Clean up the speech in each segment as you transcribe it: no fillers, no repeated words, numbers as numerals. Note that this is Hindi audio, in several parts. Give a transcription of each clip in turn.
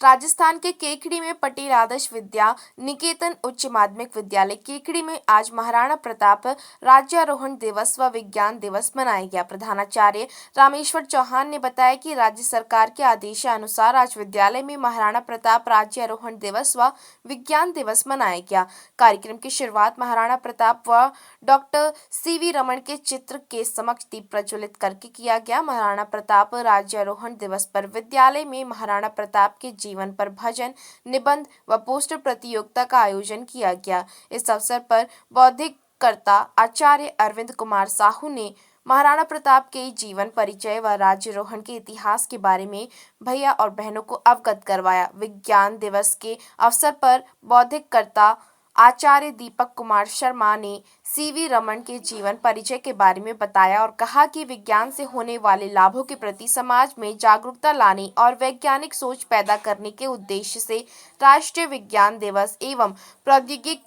राजस्थान के केकड़ी में पटेल आदर्श विद्या निकेतन उच्च माध्यमिक विद्यालय केकड़ी में आज महाराणा प्रताप राज्यारोहण दिवस व विज्ञान दिवस मनाया गया। प्रधानाचार्य रामेश्वर चौहान ने बताया कि राज्य सरकार के आदेशानुसार आज विद्यालय में महाराणा प्रताप राज्यारोहण दिवस व विज्ञान दिवस मनाया गया। कार्यक्रम की शुरुआत महाराणा प्रताप व डॉक्टर CV रमन के चित्र के समक्ष दीप प्रज्वलित करके किया गया। महाराणा प्रताप राज्यारोहण दिवस पर विद्यालय में महाराणा प्रताप के जीवन पर भजन, निबंध व पोस्टर प्रतियोगिता का आयोजन किया गया। इस अवसर पर बौद्धिककर्ता आचार्य अरविंद कुमार साहू ने महाराणा प्रताप के जीवन परिचय व राज्यारोहण के इतिहास के बारे में भैया और बहनों को अवगत करवाया। विज्ञान दिवस के अवसर पर बौद्धिककर्ता आचार्य दीपक कुमार शर्मा ने CV रमन के जीवन परिचय के बारे में बताया और कहा कि विज्ञान से होने वाले लाभों के प्रति समाज में जागरूकता लाने और वैज्ञानिक सोच पैदा करने के उद्देश्य से राष्ट्रीय विज्ञान दिवस एवं प्रौद्योगिकी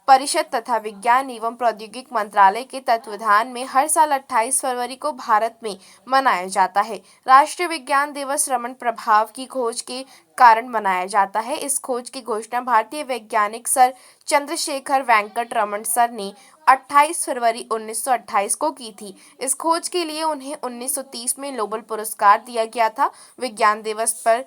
परिषद तथा विज्ञान एवं प्रौद्योगिकी मंत्रालय के तत्वावधान में हर साल 28 फरवरी को भारत में मनाया जाता है। राष्ट्रीय विज्ञान दिवस रमन प्रभाव की खोज के कारण मनाया जाता है। इस खोज की घोषणा भारतीय वैज्ञानिक सर चंद्रशेखर वेंकट रमन सर ने 28 फरवरी 1928 को की थी। इस खोज के लिए उन्हें 1930 में नोबेल पुरस्कार दिया गया था। विज्ञान दिवस पर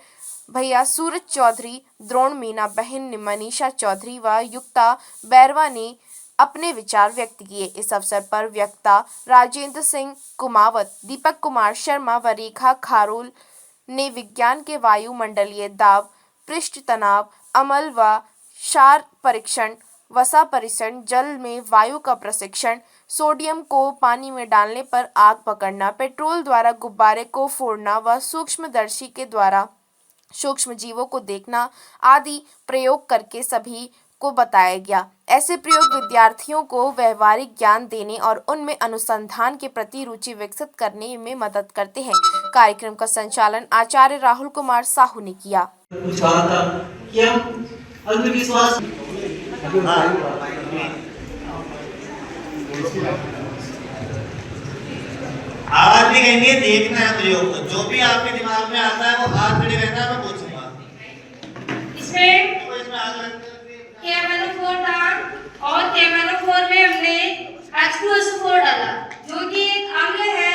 भैया सूरज चौधरी, द्रोण मीना बहन मनीषा चौधरी व युक्ता बैरवा ने अपने विचार व्यक्त किए। इस अवसर पर वक्ता राजेंद्र सिंह कुमावत, दीपक कुमार शर्मा व रेखा खारोल ने विज्ञान के वायुमंडलीय दाब, पृष्ठ तनाव, अमल व क्षार परीक्षण, वसा परीक्षण, जल में वायु का प्रशिक्षण, सोडियम को पानी में डालने पर आग पकड़ना, पेट्रोल द्वारा गुब्बारे को फोड़ना व सूक्ष्मदर्शी के द्वारा सूक्ष्म जीवों को देखना आदि प्रयोग करके सभी को बताया गया। ऐसे प्रयोग विद्यार्थियों को व्यवहारिक ज्ञान देने और उनमें अनुसंधान के प्रति रुचि विकसित करने में मदद करते हैं। कार्यक्रम का संचालन आचार्य राहुल कुमार साहू ने किया। आवाज भी कहेंगे, देखना है प्रयोग को, जो भी आपके दिमाग में आता है वो हाथ खड़े रहना है, मैं पूछूंगा। इसमें KMnO4 था और KMnO4 में हमने H2SO4 डाला, जो कि एक अम्ल है।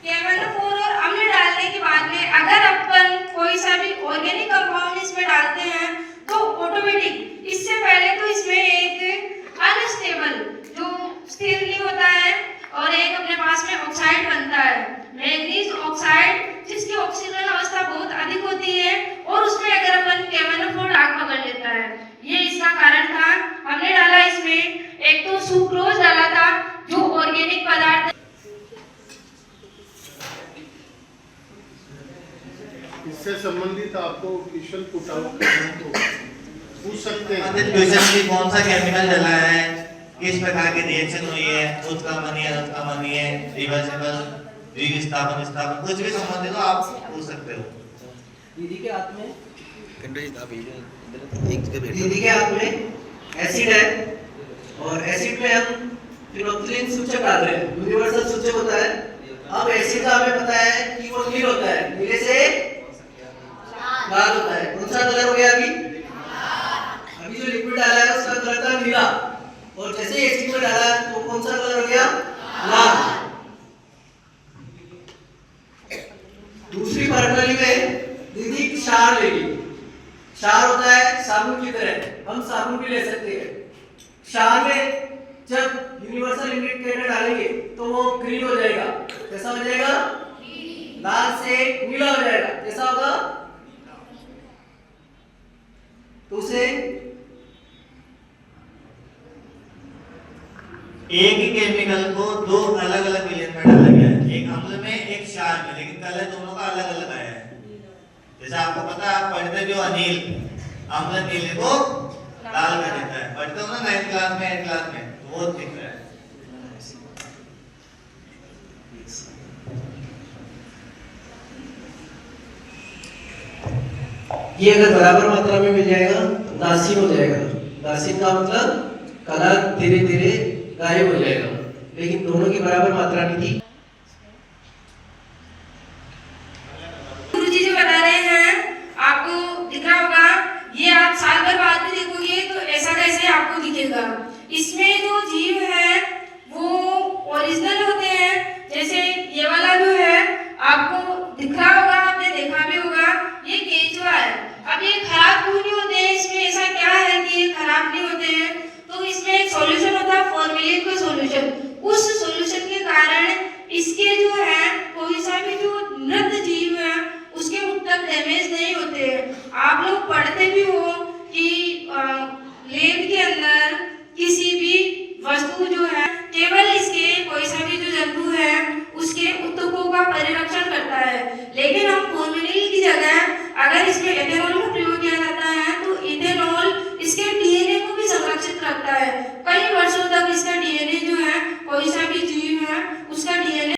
KMnO4 और अम्ल डालने के बाद में अगर अपन कोई सा भी ऑर्गेनिक कंपाउंड इसमें डालते हैं तो ऑटोमेटिक, इससे पहले तो इसमें एक अनस्टेबल जो स्थिर नहीं होता है और एक अपने पास में ऑक्साइड बनता है, मैंगनीज ऑक्साइड, जिसकी ऑक्सीजन अवस्था बहुत अधिक होती है और उसमें अगर अपन KMnO4 आग पकड़ लेता है। ये इसका कारण था। हमने डाला इसमें एक तो सुक्रोज डाला था जो ऑर्गेनिक पदार्थ। इससे संबंधित आपको क्वेश्चन पूछ सकते हैं। क्वेश्चन की कौन सा केमिकल डला है, किस प्रकार की रिएक्शन हुई है, उसका मनी है, रिवर्सिबल, विस्थापन, कुछ भी संबंधित हो आप पूछ सकते हो। दीदी के हाथ में एसिड है और एसिड में हम फिनोक्सिलिन सूचक डाल रहे हैं, यूनिवर्सल सूचक होता है। अब एसिड का हमें पता है कि वो नील होता है, नीले से लाल होता है। कौन सा कलर हो गया अभी जो लिक्विड डाला है उसका कलर था नीला, और जैसे ही एसिड में डाला तो कौन सा कलर हो गया, लाल। दूसरी प्रणाली में दीदी क्षार लेगी। क्षार होता है साबुन की तरह, हम साबुन भी ले सकते हैं। क्षार में जब यूनिवर्सल इंडिकेटर डालेंगे तो वो ग्रीन हो जाएगा। कैसा हो जाएगा, लाल से नीला हो जाएगा। कैसा होगा, तो उसे एक ही केमिकल को दो अलग अलग विलेन में डाला गया है, एक अम्ल में एक क्षार में, लेकिन कलर दोनों का अलग अलग आया है। जैसे आपको पता है, आप पढ़ते भी हो अनिल, अम्ल नीले को लाल कर देता है, पढ़ते हो ना 9th क्लास में 8th क्लास में, तो वो दिख रहा है। ये अगर बराबर मात्रा में मिल जाएगा दासीन हो जाएगा। दासीन का मतलब कलर धीरे धीरे गायब हो जाएगा, लेकिन दोनों की बराबर मात्रा नहीं थी। गुरुजी जो बता रहे हैं आपको दिख रहा होगा दिखेगा। इसमें जो जीव है वो ओरिजिनल होते हैं। जैसे ये वाला जो है आपको दिख रहा होगा, आपने देखा भी होगा, ये केंचुआ है। अब ये खराब क्यों नहीं होते हैं, इसमें ऐसा क्या है कि ये खराब नहीं होते हैं? तो इसमें एक सॉल्यूशन होता है, फॉर्मेलिन का सॉल्यूशन। उस सॉल्यूशन के कारण इसके जो है कोई सा भी जो मृत जीव है उसके उत्तक डैमेज नहीं होते हैं। आप लोग पढ़ते भी हो कि लेब के अंदर किसी भी वस्तु जो है केवल इसके कोई सा भी जो जंतु है उसके उत्तकों का परिरक्षण करता है, लेकिन हम फॉर्मेलिन की जगह अगर इसमें एथेनॉल का प्रयोग किया जाता है तो इथेनॉल इसके डीएनए को भी संरक्षित रखता है। कई वर्षों तक इसका डीएनए जो है कोई सा भी जीव है उसका डीएनए।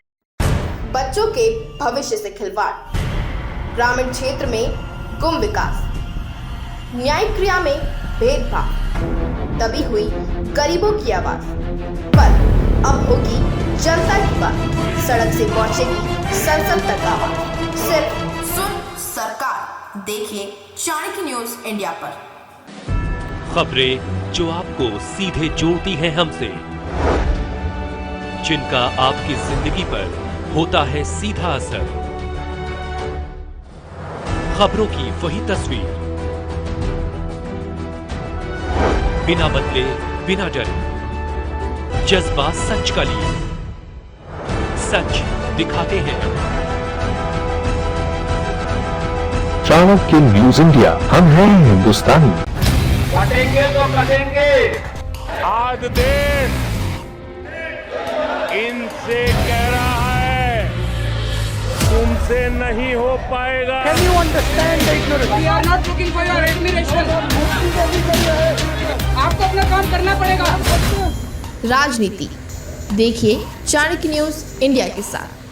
बच्चों के भविष्य से खिलवाड़, ग्रामीण क्षेत्र में गुम विकास, न्यायिक क्रिया में भेदभाव, दबी हुई गरीबों की आवाज, पर अब होगी जनता की बात, सड़क से पहुंचेगी संसद तक आवाज। सिर्फ सुन सरकार, देखिए चाणक्य न्यूज इंडिया पर। खबरें जो आपको सीधे जोड़ती हैं हमसे, जिनका आपकी जिंदगी पर होता है सीधा असर, खबरों की वही तस्वीर, बिना बदले बिना डरे, जज्बा सच का लिए, सच दिखाते हैं। चाणक्य न्यूज इंडिया, हम हैं हिंदुस्तानी। कटेंगे तो कटेंगे। आज देश इनसे कह रहा है तुमसे नहीं हो पाएगा। Can you understand the ignorance? We are not looking for your admiration. आपको अपना काम करना पड़ेगा। राजनीति देखिए चाणक्य न्यूज इंडिया के साथ।